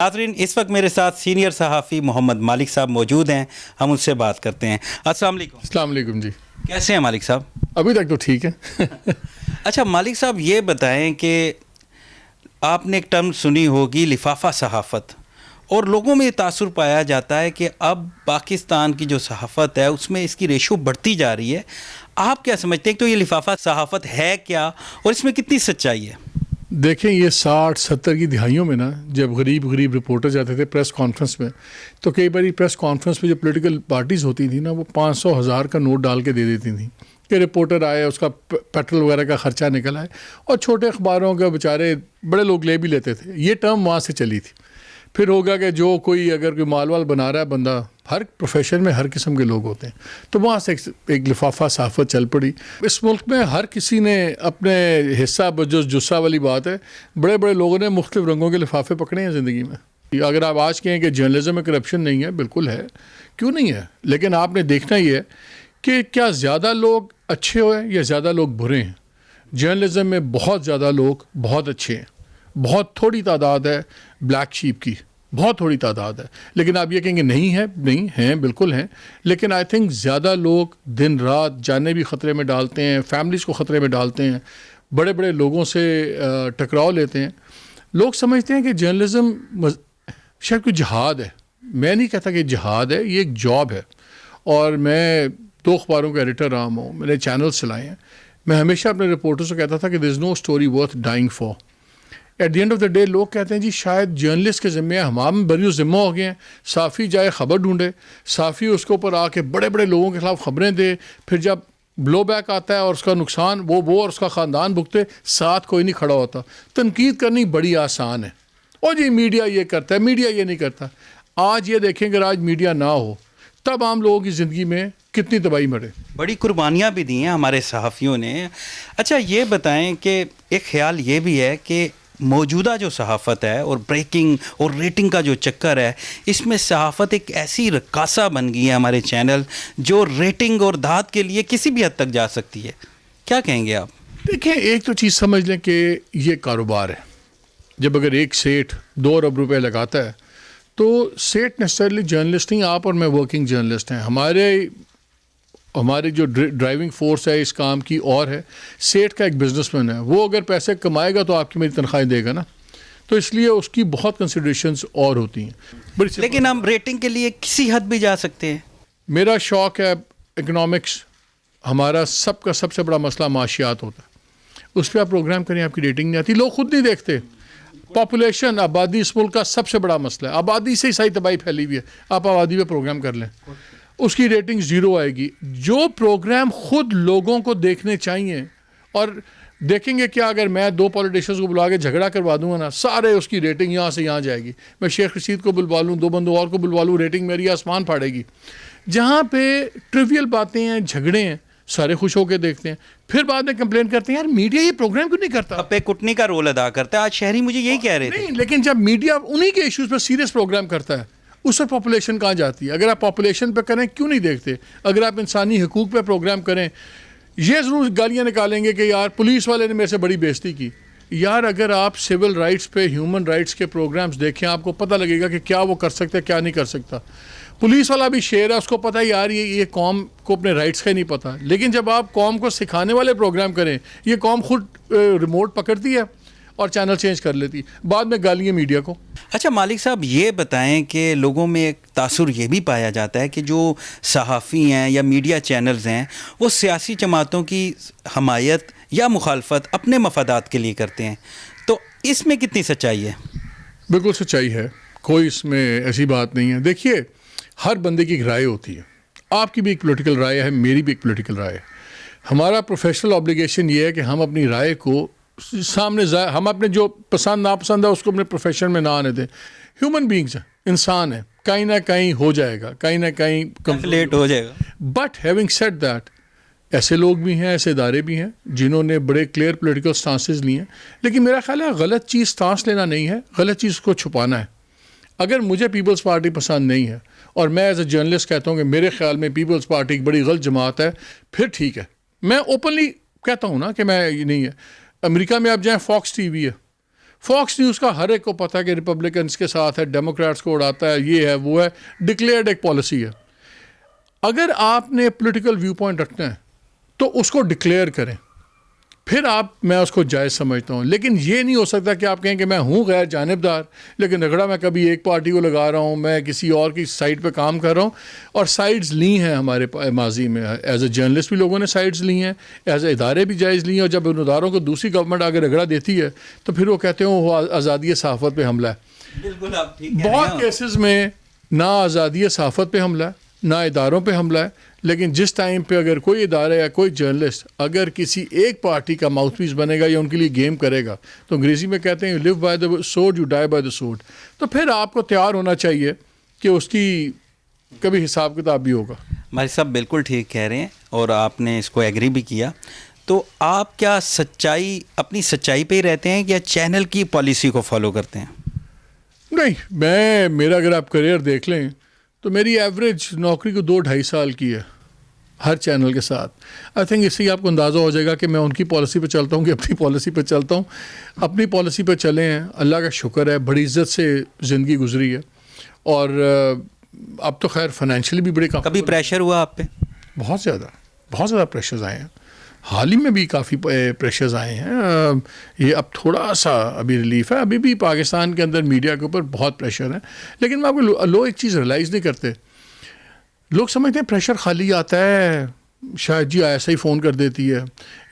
ناظرین، اس وقت میرے ساتھ سینئر صحافی محمد مالک صاحب موجود ہیں، ہم ان سے بات کرتے ہیں۔ السلام علیکم۔ السلام علیکم جی، کیسے ہیں مالک صاحب؟ ابھی تک تو ٹھیک ہے۔ اچھا مالک صاحب، یہ بتائیں کہ آپ نے ایک ٹرم سنی ہوگی لفافہ صحافت، اور لوگوں میں یہ تاثر پایا جاتا ہے کہ اب پاکستان کی جو صحافت ہے اس میں اس کی ریشو بڑھتی جا رہی ہے۔ آپ کیا سمجھتے ہیں کہ تو یہ لفافہ صحافت ہے کیا اور اس میں کتنی سچائی ہے؟ دیکھیں، یہ 60-70 کی دہائیوں میں نا، جب غریب رپورٹر جاتے تھے پریس کانفرنس میں، تو کئی باری پریس کانفرنس میں جو پولیٹیکل پارٹیز ہوتی تھیں نا، وہ 500,000 کا نوٹ ڈال کے دے دیتی تھیں کہ رپورٹر آئے، اس کا پیٹرول وغیرہ کا خرچہ نکل آئے، اور چھوٹے اخباروں کا بیچارے بڑے لوگ لے بھی لیتے تھے۔ یہ ٹرم وہاں سے چلی تھی۔ پھر ہوگا کہ جو کوئی اگر کوئی مال وال بنا رہا ہے بندہ، ہر پروفیشن میں ہر قسم کے لوگ ہوتے ہیں، تو وہاں سے ایک لفافہ صحافت چل پڑی۔ اس ملک میں ہر کسی نے اپنے حصہ جسہ والی بات ہے، بڑے بڑے لوگوں نے مختلف رنگوں کے لفافے پکڑے ہیں زندگی میں۔ اگر آپ آج کہیں کہ جرنلزم میں کرپشن نہیں ہے، بالکل ہے، کیوں نہیں ہے، لیکن آپ نے دیکھنا یہ ہے کہ کیا زیادہ لوگ اچھے ہوئے یا زیادہ لوگ برے ہیں۔ جرنلزم میں بہت زیادہ لوگ بہت اچھے ہیں، بہت تھوڑی تعداد ہے بلیک شیپ کی، بہت تھوڑی تعداد ہے۔ لیکن آپ یہ کہیں گے نہیں ہے، نہیں ہیں، بالکل ہیں، لیکن آئی تھنک زیادہ لوگ دن رات جانیں بھی خطرے میں ڈالتے ہیں، فیملیز کو خطرے میں ڈالتے ہیں، بڑے بڑے لوگوں سے ٹکراؤ لیتے ہیں۔ لوگ سمجھتے ہیں کہ جرنلزم شاید کوئی جہاد ہے۔ میں نہیں کہتا کہ جہاد ہے، یہ ایک جاب ہے، اور میں 2 اخباروں کا ایڈیٹر رہا ہوں، میں نے چینل چلائے ہیں۔ میں ہمیشہ اپنے رپورٹرز کو کہتا تھا کہ there is no story worth dying for. At the end of the day لوگ کہتے ہیں جی شاید جرنلسٹ کے ذمہ ہم بری ذمہ ہو گئے ہیں، صحافی جائے خبر ڈھونڈے، صحافی اس کے اوپر آ کے بڑے بڑے لوگوں کے خلاف خبریں دے، پھر جب بلو بیک آتا ہے اور اس کا نقصان وہ اور اس کا خاندان بھگتے، ساتھ کوئی نہیں کھڑا ہوتا۔ تنقید کرنی بڑی آسان ہے، اور جی میڈیا یہ کرتا ہے، میڈیا یہ نہیں کرتا۔ آج یہ دیکھیں اگر آج میڈیا نہ ہو تب عام لوگوں کی زندگی میں کتنی تباہی مڑے۔ بڑی قربانیاں بھی دی ہیں ہمارے صحافیوں نے۔ اچھا یہ بتائیں کہ ایک خیال یہ بھی ہے کہ موجودہ جو صحافت ہے اور بریکنگ اور ریٹنگ کا جو چکر ہے، اس میں صحافت ایک ایسی رقاصہ بن گئی ہے ہمارے چینل، جو ریٹنگ اور دھات کے لیے کسی بھی حد تک جا سکتی ہے۔ کیا کہیں گے آپ؟ دیکھیں، ایک تو چیز سمجھ لیں کہ یہ کاروبار ہے۔ جب اگر ایک سیٹ 2 ارب روپے لگاتا ہے تو سیٹ نیسسرلی جرنلسٹ نہیں، آپ اور میں ورکنگ جرنلسٹ ہیں۔ ہمارے جو ڈرائیونگ فورس ہے اس کام کی اور ہے، سیٹ کا ایک بزنس مین ہے، وہ اگر پیسے کمائے گا تو آپ کی میری تنخواہیں دے گا نا، تو اس لیے اس کی بہت کنسیڈریشنز اور ہوتی ہیں۔ لیکن ہم ریٹنگ کے لیے کسی حد بھی جا سکتے ہیں۔ میرا شوق ہے اکنامکس، ہمارا سب کا سب سے بڑا مسئلہ معاشیات ہوتا ہے، اس پہ آپ پروگرام کریں، آپ کی ریٹنگ نہیں آتی، لوگ خود نہیں دیکھتے۔ پاپولیشن، آبادی اس ملک کا سب سے بڑا مسئلہ ہے، آبادی سے ہی صحیح تباہی پھیلی ہوئی ہے۔ آپ آبادی پہ پروگرام کر لیں، اس کی ریٹنگ 0 آئے گی۔ جو پروگرام خود لوگوں کو دیکھنے چاہیے، اور دیکھیں گے کیا اگر میں 2 پولیٹیشنز کو بلا کے جھگڑا کروا دوں گا نا، سارے اس کی ریٹنگ یہاں سے یہاں جائے گی۔ میں شیخ رشید کو بلوا لوں، 2 بندوں اور کو بلوا لوں، ریٹنگ میری آسمان پھاڑے گی۔ جہاں پہ ٹریویل باتیں ہیں، جھگڑے ہیں، سارے خوش ہو کے دیکھتے ہیں، پھر بعد میں کمپلین کرتے ہیں یار میڈیا یہ پروگرام کیوں نہیں کرتا۔ پہ کٹنی کا رول ادا کرتا ہے، آج شہری مجھے یہی کہہ رہے تھے۔ نہیں، لیکن جب میڈیا انہی کے ایشوز پر سیریس پروگرام کرتا ہے، اس پر پاپولیشن کہاں جاتی ہے؟ اگر آپ پاپولیشن پہ کریں کیوں نہیں دیکھتے؟ اگر آپ انسانی حقوق پہ پروگرام کریں، یہ ضرور گالیاں نکالیں گے کہ یار پولیس والے نے میرے سے بڑی بےزتی کی۔ یار اگر آپ سول رائٹس پہ، ہیومن رائٹس کے پروگرامز دیکھیں، آپ کو پتہ لگے گا کہ کیا وہ کر سکتا ہے، کیا نہیں کر سکتا۔ پولیس والا بھی شیر ہے، اس کو پتہ ہے یار یہ قوم کو اپنے رائٹس کا ہی نہیں پتہ، لیکن جب آپ قوم کو سکھانے والے پروگرام کریں، یہ قوم خود ریموٹ پکڑتی ہے اور چینل چینج کر لیتی، بعد میں گالیاں میڈیا کو۔ اچھا مالک صاحب یہ بتائیں کہ لوگوں میں ایک تاثر یہ بھی پایا جاتا ہے کہ جو صحافی ہیں یا میڈیا چینلز ہیں، وہ سیاسی جماعتوں کی حمایت یا مخالفت اپنے مفادات کے لیے کرتے ہیں، تو اس میں کتنی سچائی ہے؟ بالکل سچائی ہے، کوئی اس میں ایسی بات نہیں ہے۔ دیکھیے، ہر بندے کی ایک رائے ہوتی ہے، آپ کی بھی ایک پولیٹیکل رائے ہے، میری بھی ایک پولیٹیکل رائے ہے۔ ہمارا پروفیشنل آبلیگیشن یہ ہے کہ ہم اپنی رائے کو سامنے ہم اپنے جو پسند ناپسند ہے اس کو اپنے پروفیشن میں نہ آنے دیں۔ ہیومن بینگز ہیں، انسان ہے، کہیں نہ کہیں ہو جائے گا، کہیں نہ کہیں لیٹ ہو جائے گا۔ بٹ ہیونگ سیڈ دیٹ، ایسے لوگ بھی ہیں، ایسے ادارے بھی ہیں جنہوں نے بڑے کلیئر پولیٹیکل سٹانسز لیے ہیں، لیکن میرا خیال ہے غلط چیز سٹانس لینا نہیں ہے، غلط چیز کو چھپانا ہے۔ اگر مجھے پیپلز پارٹی پسند نہیں ہے اور میں ایز اے جرنلسٹ کہتا ہوں کہ میرے خیال میں پیپلز پارٹی ایک بڑی غلط جماعت ہے، پھر ٹھیک ہے، میں اوپنلی کہتا ہوں نا کہ میں یہ نہیں ہے۔ امریکہ میں آپ جائیں، فاکس ٹی وی ہے، فاکس نیوز کا ہر ایک کو پتہ ہے کہ ریپبلکنس کے ساتھ ہے, ڈیموکریٹس کو اڑاتا ہے, یہ ہے وہ ہے, ڈکلیئرڈ ایک پالیسی ہے. اگر آپ نے پولیٹیکل ویو پوائنٹ رکھنا ہے تو اس کو ڈکلیئر کریں, پھر میں اس کو جائز سمجھتا ہوں. لیکن یہ نہیں ہو سکتا کہ آپ کہیں کہ میں ہوں غیر جانبدار, لیکن رگڑا میں کبھی ایک پارٹی کو لگا رہا ہوں, میں کسی اور کی سائڈ پہ کام کر رہا ہوں. اور سائڈز لی ہیں ہمارے ماضی میں, ایز اے جرنلسٹ بھی لوگوں نے سائڈز لی ہیں, ایز اے ادارے بھی جائز لی ہیں. اور جب ان اداروں کو دوسری گورنمنٹ آگے رگڑا دیتی ہے تو پھر وہ کہتے ہیں وہ آزادی صحافت پہ حملہ ہے. بالکل آپ ٹھیک. بہت کیسز میں نہ آزادی صحافت پہ حملہ ہے نہ اداروں پہ حملہ ہے, لیکن جس ٹائم پہ اگر کوئی ادارہ یا کوئی جرنلسٹ اگر کسی ایک پارٹی کا ماؤتھ پیس بنے گا یا ان کے لیے گیم کرے گا, تو انگریزی میں کہتے ہیں you live by the sword you die by the sword, تو پھر آپ کو تیار ہونا چاہیے کہ اس کی کبھی حساب کتاب بھی ہوگا. بھائی صاحب بالکل ٹھیک کہہ رہے ہیں اور آپ نے اس کو ایگری بھی کیا. تو آپ کیا اپنی سچائی پہ ہی رہتے ہیں یا چینل کی پالیسی کو فالو کرتے ہیں؟ نہیں, میرا اگر آپ کریئر دیکھ لیں تو میری ایوریج نوکری کو 2-2.5 سال کی ہے ہر چینل کے ساتھ. آئی تھنک اس سے آپ کو اندازہ ہو جائے گا کہ میں ان کی پالیسی پہ چلتا ہوں کہ اپنی پالیسی پہ چلتا ہوں. اپنی پالیسی پہ چلے ہیں, اللہ کا شکر ہے, بڑی عزت سے زندگی گزری ہے. اور اب تو خیر فائنینشلی بھی بڑے کبھی پریشر ہوا آپ پہ؟ بہت زیادہ پریشرز آئے ہیں. حال ہی میں بھی کافی پریشرز آئے ہیں. یہ اب تھوڑا سا ابھی ریلیف ہے, ابھی بھی پاکستان کے اندر میڈیا کے اوپر بہت پریشر ہے. لیکن میں آپ کو لوگ ایک چیز ریلائز نہیں کرتے, لوگ سمجھتے ہیں پریشر خالی آتا ہے شاید جی ایسا ہی فون کر دیتی ہے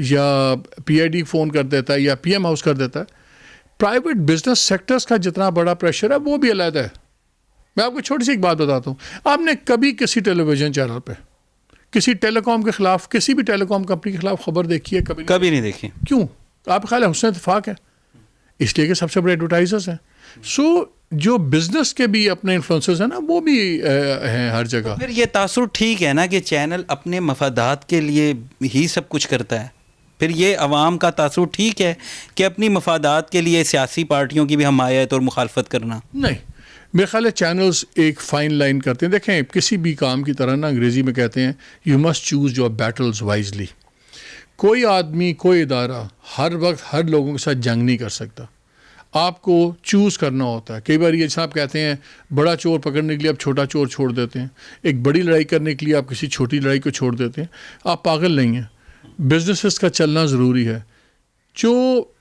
یا پی آئی ڈی فون کر دیتا ہے یا پی ایم ہاؤس کر دیتا ہے. پرائیویٹ بزنس سیکٹرز کا جتنا بڑا پریشر ہے وہ بھی علیحدہ ہے. میں آپ کو چھوٹی سی ایک بات بتاتا ہوں, آپ نے کبھی کسی ٹیلی ویژن چینل پہ کسی ٹیلی کام کے خلاف, کسی بھی ٹیلی کام کمپنی کے خلاف خبر دیکھی ہے؟ کبھی نہیں دیکھی. کیوں؟ آپ کا خیال ہے حسن اتفاق ہے؟ اس لیے کہ سب سے بڑے ایڈورٹائزرز ہیں. جو بزنس کے بھی اپنے انفلوئنسرز ہیں نا وہ بھی ہیں ہر جگہ. پھر یہ تاثر ٹھیک ہے نا کہ چینل اپنے مفادات کے لیے ہی سب کچھ کرتا ہے, پھر یہ عوام کا تاثر ٹھیک ہے کہ اپنی مفادات کے لیے سیاسی پارٹیوں کی بھی حمایت اور مخالفت کرنا؟ نہیں, میرے خیال ہے چینلز ایک فائن لائن کرتے ہیں. دیکھیں کسی بھی کام کی طرح نا انگریزی میں کہتے ہیں you must choose your Beatles wisely. کوئی آدمی کوئی ادارہ ہر وقت ہر لوگوں کے ساتھ جنگ نہیں کر سکتا, آپ کو چوز کرنا ہوتا ہے. کئی بار یہ صاحب کہتے ہیں بڑا چور پکڑنے کے لیے آپ چھوٹا چور چھوڑ دیتے ہیں, ایک بڑی لڑائی کرنے کے لیے آپ کسی چھوٹی لڑائی کو چھوڑ دیتے ہیں. آپ پاگل نہیں ہیں, بزنسز کا چلنا ضروری ہے. جو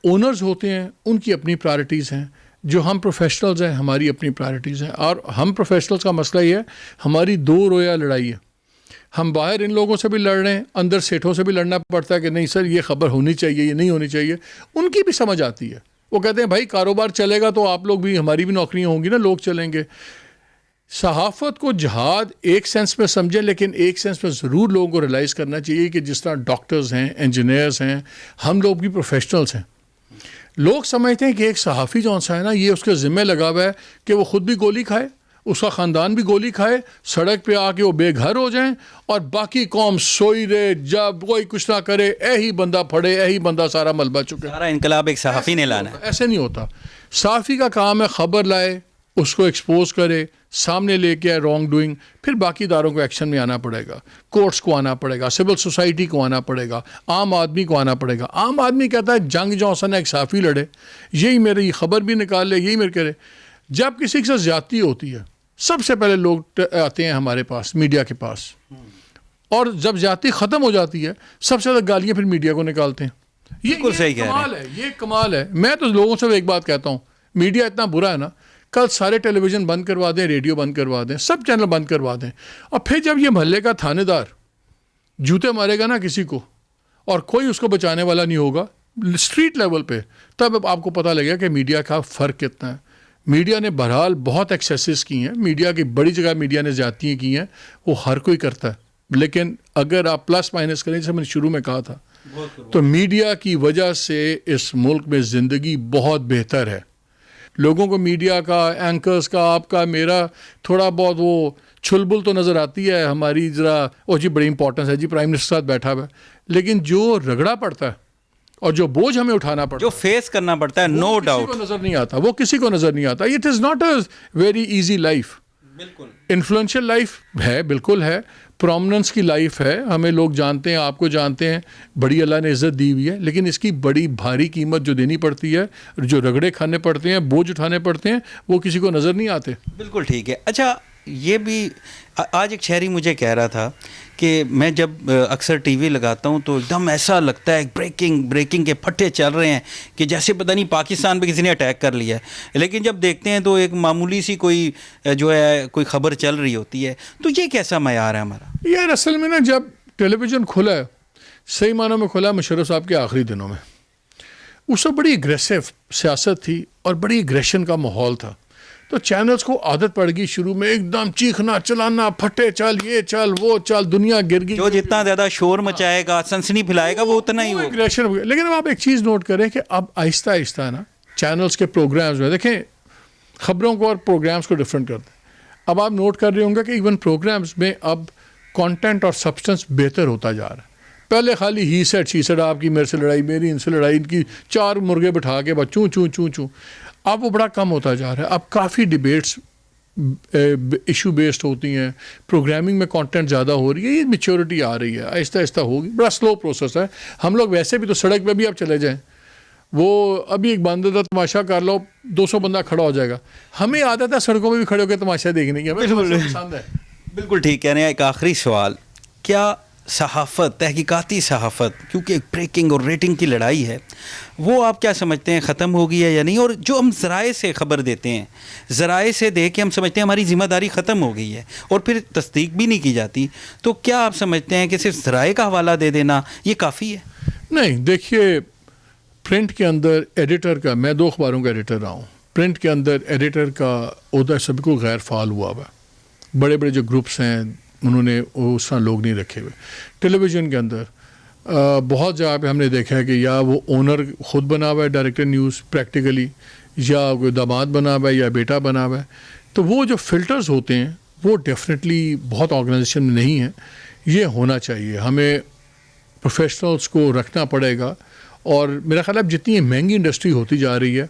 اونرز ہوتے ہیں ان کی اپنی پرائرٹیز ہیں, جو ہم پروفیشنلز ہیں ہماری اپنی پرائرٹیز ہیں. اور ہم پروفیشنلز کا مسئلہ یہ ہے ہماری دو رویا لڑائی ہے. ہم باہر ان لوگوں سے بھی لڑ رہے ہیں, اندر سیٹھوں سے بھی لڑنا پڑتا ہے کہ نہیں سر یہ خبر ہونی چاہیے, یہ نہیں ہونی چاہیے. ان کی بھی سمجھ آتی ہے, وہ کہتے ہیں بھائی کاروبار چلے گا تو آپ لوگ بھی, ہماری بھی نوکریاں ہوں گی نا, لوگ چلیں گے. صحافت کو جہاد ایک سینس میں سمجھیں, لیکن ایک سینس میں ضرور لوگوں کو ریلائز کرنا چاہیے کہ جس طرح ڈاکٹرز ہیں, انجینئرز ہیں, ہم لوگ بھی پروفیشنلز ہیں. لوگ سمجھتے ہیں کہ ایک صحافی جو سا ہے نا یہ اس کے ذمہ لگا ہوا ہے کہ وہ خود بھی گولی کھائے, اس کا خاندان بھی گولی کھائے, سڑک پہ آ کے وہ بے گھر ہو جائیں اور باقی قوم سوئی رہے, جب کوئی کچھ نہ کرے, ہی بندہ پھڑے, ہی بندہ سارا ملبہ چکے. سارا انقلاب ایک صحافی نے لانا ہے. ایسے نہیں ہوتا. صحافی کا کام ہے خبر لائے, اس کو ایکسپوز کرے, سامنے لے کے آئے رانگ ڈوئنگ, پھر باقی اداروں کو ایکشن میں آنا پڑے گا, کورٹس کو آنا پڑے گا, سول سوسائٹی کو آنا پڑے گا, عام آدمی کو آنا پڑے گا. عام آدمی کہتا ہے جنگ جونسن ایک صحافی لڑے, یہی میری خبر بھی نکال لے, یہی میرے کرے. جب کسی کے ساتھ زیادتی ہوتی ہے سب سے پہلے لوگ آتے ہیں ہمارے پاس, میڈیا کے پاس, اور جب زیادتی ختم ہو جاتی ہے سب سے زیادہ گالیاں پھر میڈیا کو نکالتے ہیں. یہ کمال ہے, یہ کمال ہے. میں تو لوگوں سے ایک بات کہتا ہوں, میڈیا اتنا برا ہے نا, کل سارے ٹیلی ویژن بند کروا دیں, ریڈیو بند کروا دیں, سب چینل بند کروا دیں, اور پھر جب یہ محلے کا تھانے دار جوتے مارے گا نا کسی کو اور کوئی اس کو بچانے والا نہیں ہوگا اسٹریٹ لیول پہ, تب آپ کو پتہ لگے گا کہ میڈیا کا فرق کتنا ہے. میڈیا نے بہرحال بہت ایکسیسز کی ہیں, میڈیا کی بڑی جگہ میڈیا نے زیادتیاں کی ہیں, وہ ہر کوئی کرتا ہے. لیکن اگر آپ پلس مائنس کریں, جیسے میں نے شروع میں کہا تھا, تو میڈیا کی وجہ سے اس ملک میں زندگی بہت بہتر ہے. لوگوں کو میڈیا کا, اینکرز کا, آپ کا, میرا تھوڑا بہت وہ چھلبل تو نظر آتی ہے ہماری, ذرا او جی بڑی امپورٹنس ہے جی, پرائم منسٹر کے ساتھ بیٹھا ہوا ہے, لیکن جو رگڑا پڑتا ہے اور جو بوجھ ہمیں اٹھانا پڑتا ہے, جو فیس کرنا پڑتا ہے, نو ڈاؤٹ, کسی کو نظر نہیں آتا, وہ کسی کو نظر نہیں آتا. It is not a very easy life. بالکل انفلوئنشل لائف ہے, بالکل ہے, پرومننس کی لائف ہے, ہمیں لوگ جانتے ہیں, آپ کو جانتے ہیں, بڑی اللہ نے عزت دی ہوئی ہے, لیکن اس کی بڑی بھاری قیمت جو دینی پڑتی ہے, جو رگڑے کھانے پڑتے ہیں, بوجھ اٹھانے پڑتے ہیں, وہ کسی کو نظر نہیں آتے. بالکل ٹھیک ہے. اچھا یہ بھی آج ایک شہری مجھے کہہ رہا تھا کہ میں جب اکثر ٹی وی لگاتا ہوں تو ایک دم ایسا لگتا ہے بریکنگ کے پھٹے چل رہے ہیں کہ جیسے پتہ نہیں پاکستان پہ کسی نے اٹیک کر لیا ہے, لیکن جب دیکھتے ہیں تو ایک معمولی سی کوئی جو ہے کوئی خبر چل رہی ہوتی ہے. تو یہ کیسا معیار ہے ہمارا؟ یار اصل میں نا جب ٹیلی ویژن کھلا ہے, صحیح معنوں میں کھلا ہے مشرف صاحب کے آخری دنوں میں, اس وقت بڑی اگریسو سیاست تھی اور بڑی اگریشن کا ماحول تھا, تو چینلز کو عادت پڑ گئی شروع میں ایک دم چیخنا چلانا, پھٹے چل, یہ چل وہ چل, دنیا گر گئی, جو جتنا زیادہ شور مچائے گا, سنسنی پھیلائے گا, وہ اتنا ہی اگریشن ہو گیا. لیکن اب آپ ایک چیز نوٹ کریں کہ اب آہستہ آہستہ نا چینلز کے پروگرامز میں دیکھیں, خبروں کو اور پروگرامز کو ڈفرینٹ کرتے ہیں. اب آپ نوٹ کر رہے ہوں گے کہ ایون پروگرامز میں اب کانٹینٹ اور سبسٹنس بہتر ہوتا جا رہا ہے. پہلے خالی ہی سیٹ شی سیٹ, آپ کی میرے سے لڑائی, میری ان سے لڑائی, ان کی 4 مرغے بٹھا کے بس چوں چوں چوں چوں, اب وہ بڑا کم ہوتا جا رہا ہے. اب کافی ڈیبیٹس ایشو بیسڈ ہوتی ہیں, پروگرامنگ میں کانٹینٹ زیادہ ہو رہی ہے, یہ میچورٹی آ رہی ہے, آہستہ آہستہ ہوگی. بڑا سلو پروسیس ہے. ہم لوگ ویسے بھی تو سڑک پہ بھی آپ چلے جائیں, وہ ابھی ایک باندھا تماشا کر لو, 200 بندہ کھڑا ہو جائے گا. ہمیں عادت ہے سڑکوں میں بھی کھڑے ہو کے تماشا دیکھنے کی, ہمیں پسند ہے. بالکل ٹھیک کہہ رہے ہیں. ایک آخری سوال, کیا صحافت, تحقیقاتی صحافت, کیونکہ بریکنگ اور ریٹنگ کی لڑائی ہے, وہ آپ کیا سمجھتے ہیں ختم ہو گئی ہے یا نہیں؟ اور جو ہم ذرائع سے خبر دیتے ہیں, ذرائع سے دے کے ہم سمجھتے ہیں ہماری ذمہ داری ختم ہو گئی ہے اور پھر تصدیق بھی نہیں کی جاتی, تو کیا آپ سمجھتے ہیں کہ صرف ذرائع کا حوالہ دے دینا یہ کافی ہے؟ نہیں, دیکھیے پرنٹ کے اندر ایڈیٹر کا, میں 2 اخباروں کا ایڈیٹر رہا ہوں, پرنٹ کے اندر ایڈیٹر کا عہدہ سب کو غیر فعال ہوا ہوا. بڑے بڑے جو گروپس ہیں انہوں نے اس طرح لوگ نہیں رکھے ہوئے. ٹیلی ویژن کے اندر بہت جگہ پہ ہم نے دیکھا ہے کہ یا وہ اونر خود بنا ہوا ہے ڈائریکٹر نیوز پریکٹیکلی, یا کوئی داماد بنا ہوا ہے یا بیٹا بنا ہوا ہے. تو وہ جو فلٹرز ہوتے ہیں وہ ڈیفینیٹلی بہت آرگنائزیشن میں نہیں ہیں. یہ ہونا چاہیے, ہمیں پروفیشنلز کو رکھنا پڑے گا. اور میرا خیال ہے جتنی مہنگی انڈسٹری ہوتی جا رہی ہے